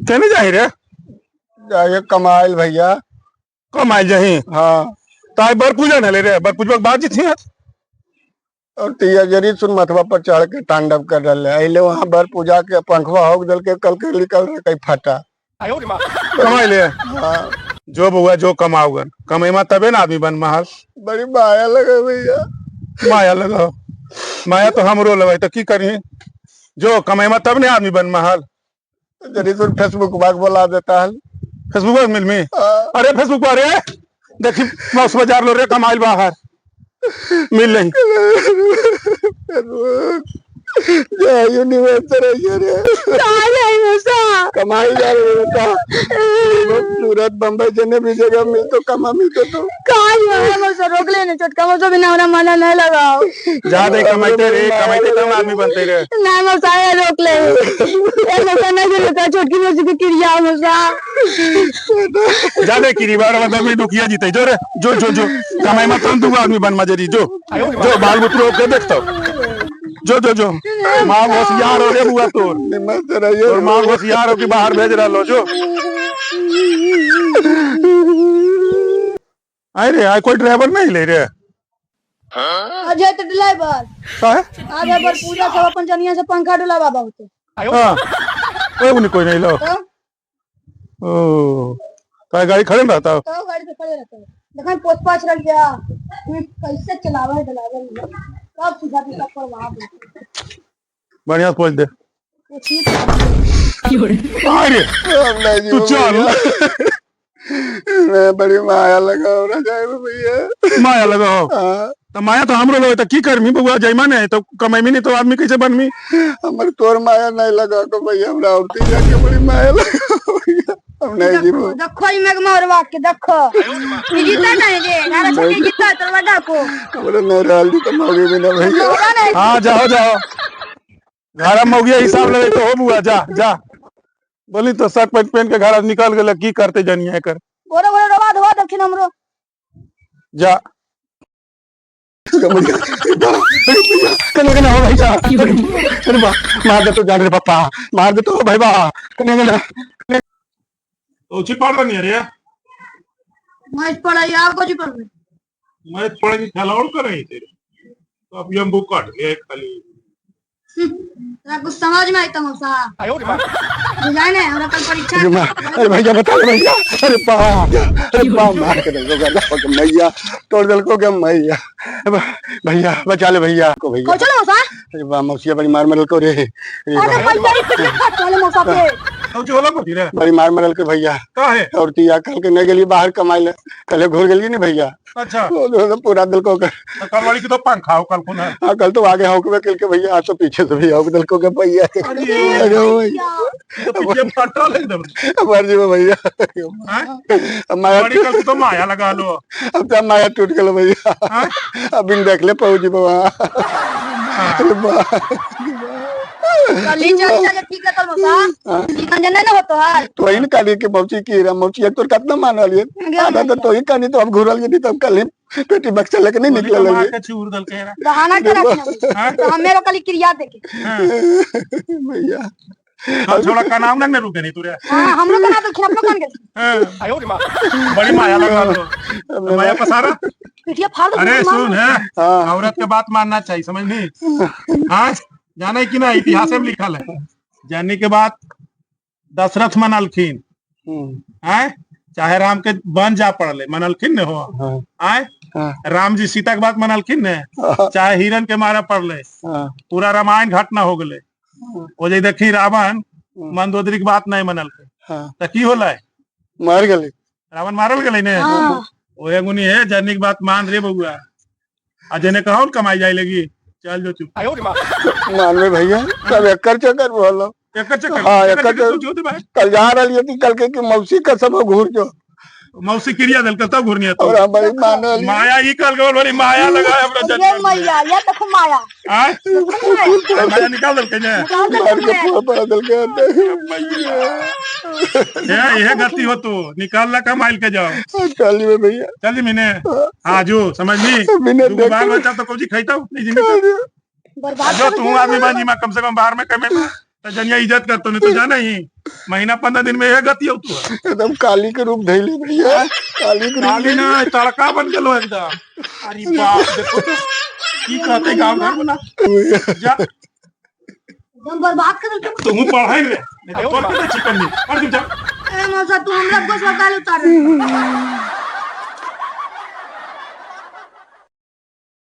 कहने जाही रे? जाइए कमाइल भैया। कमाइल जाही? हाँ। ताई बर पूजा न ले रे, बर पूजवा बात जी थी और तिया जरी सुन मथवा पर चढ़ के तांडव कर रहे अले वहाँ बर पूजा के पंखवा हो दल के कल के निकल रहे कहीं फटा। कमाई ले। हाँ। जो बुआ जो कमाओगन कमेमा तबे ना आदमी बन महल। बड़ी माया लगे भैया। माया लगा माया तो हमरो लगे तो की करिए जो कमेमा तब ने आदमी बन महल। जरी सुन फेसबुक बाग बोला देता है। फेसबुक पर मिल में अरे फेसबुक पर रे देखी मौस बाजार लो रे कमाइल बाहर मिल नहीं कमाई जा रही बेटा सूरत बम्बई जने भी जगह मिल तो कमा मिलते तो रोक लेने चटका मुझे बिना होना मना नहीं लगाओ। ज्यादा कमाते रे कमाते तो आदमी बनते रे ना मसाया रोक ले छोटकी मुझे की क्रिया मसा ज्यादा की बार मतलब में दुखिया जीते जो रे जो जो जो कमाई मत तुम दूंगा आदमी बन मजरी जो जो बाल बुतरो के देखता जो जो जो माँ होशियार हो रे बुआ तोर माँ होशियार हो कि बाहर भेज रहा लो जो अरे यार कोई ड्राइवर नहीं ले रे अजय तो ड्राइवर आगे पर पूजा सब अपन जनिया से पंखा डुलावा बहुत हां कोई नहीं लो ओ तो गाड़ी खड़े में रहता तो गाड़ी पे खड़े रहता है देखो पोस्ट पास रख गया कैसे चलावा है ड्राइवर सब सीधा सीधा पर वहां बढ़िया पहुंच दे अरे तू चल मैं बड़ी माया लगा भैया माया लगाओ तो माया तो हमरो लगे तो की करमी बउआ जयमा नहीं तो कमाई नहीं तो आदमी कैसे बनमी हमर तोर माया नहीं लगा को भैया हमरा औरती जाके बड़ी माया लगा भैया हम नहीं जीवो देखो ई मेग मारवा के देखो ई जीता नहीं रे गारा छोटी जीता तो लगा को हमरा नहीं रहल दी तो मौगे भी ना भैया हां जाओ जाओ घरा मौगिया हिसाब लगे तो हो बुआ जा जा बोली तो शर्ट पैंट पहन के घर निकल गए की करते जनिया कर गोरे गोरे रवा धो दक्षिण हमरो जा कने हो भाई अरे बा मार दे तो जान रे पापा मार दे तो भाई बा कने तो उची पढ़ रही है रे मैच पढ़ाई आपको जी पढ़ मैं पढ़ के खिलाड़ कर रही थी तो अब ये हम बुक काट लिया खाली तेरा कुछ समझ में आता मौसा बुझाने हमरा कल परीक्षा अरे भैया बता दे भैया अरे बा मार के दे गया मैया तोड़ दल को के मैया भैया बचा ले भैया को भैया को चलो मौसा अरे बा मौसिया बड़ी मार मरल को रे अरे पैसा ही फिर चले मौसा पे तो जो होला को रे बड़ी मार मरल के भैया का है और तिया कल के नहीं गेली बाहर कमाई ले कल घूर गेली नहीं भैया अच्छा तो पूरा दिल को कल वाली की तो पंखा हो कल को ना हां कल तो आगे हो के कल के भैया आज तो पीछे से भैया दिल को के भैया अरे तो पीछे फटा ले दम मर जी भैया माया बड़ी कल तो माया लगा लो अब तो माया टूट गेल भैया अब इन देख ले पहुंची बाबा कली चल ठीक है कल मौसा ठीक अंजन ना होतो है तो इन काली के मौसी की रा मौसी तो कितना मान लिए आधा तो ही कानी तो अब घुरल गई तब कल पेटी बक्सा लेके नहीं निकल लगी के चूर दल के बहाना के रखना तो हम मेरो कल क्रिया देके भैया कल छोड़ा का नाम ना रुके नहीं तू रे हां हमरो का नाम तो खिलप कौन गेल आयो रे मां बड़ी माया लगा लो माया पसारा पिटिया फाड़ दो अरे सुन है औरत के बात मानना चाहिए समझ नहीं हां जाना है कि ना इतिहास में लिखल है जानने के बाद दशरथ मनलखिन हैं चाहे राम के बन जा पड़ले मनलखिन ने हो आए राम जी सीता के बात मनलखिन ने चाहे हिरण के मारे पड़ले पूरा रामायण घटना हो गले वो जे देखी रावण मंदोदरी की बात नहीं मनलके तो की होला मार गले रावण मारल गले ने ओए गुनी है जानने की बात मान रे बउआ अजय ने कहा कमाई जाए लगी चल जो चुप मान में भैया सब एकर चक्कर बोलो एकर चक्कर हां एकर कल जा रही थी कल के मौसी का सब घूर जो मौसी क्रिया दल का तब घूरनी है तो और हमारी मानल माया ही कल गल वाली माया लगा हमरा जन्म मैया या देखो माया माया निकाल दल के मार के पूरा पड़ा दल के ये गलती हो तो निकाल ला का माइल के जाओ चल में भैया चल मैंने हाँ जो समझ ली बाल बच्चा तो कौन खाईता नहीं जिम्मेदार जो तू आदमी बाजी में कम से कम बाहर में कमे तो जनिया इज्जत करतो नहीं तो जाना ही महीना 15 दिन में यह गति हो तू एकदम काली के रूप धैले भैया, काली के रूप काली ना तड़का बन गेलो एकदम। अरे बाप देखो तो की कहते गांव घर बना जा एकदम बर्बाद कर दे। तू पढ़ाई रे नहीं तो तोर के चिकन नहीं पढ़ जा। ए मौसा तू हमरा को सवाल उतार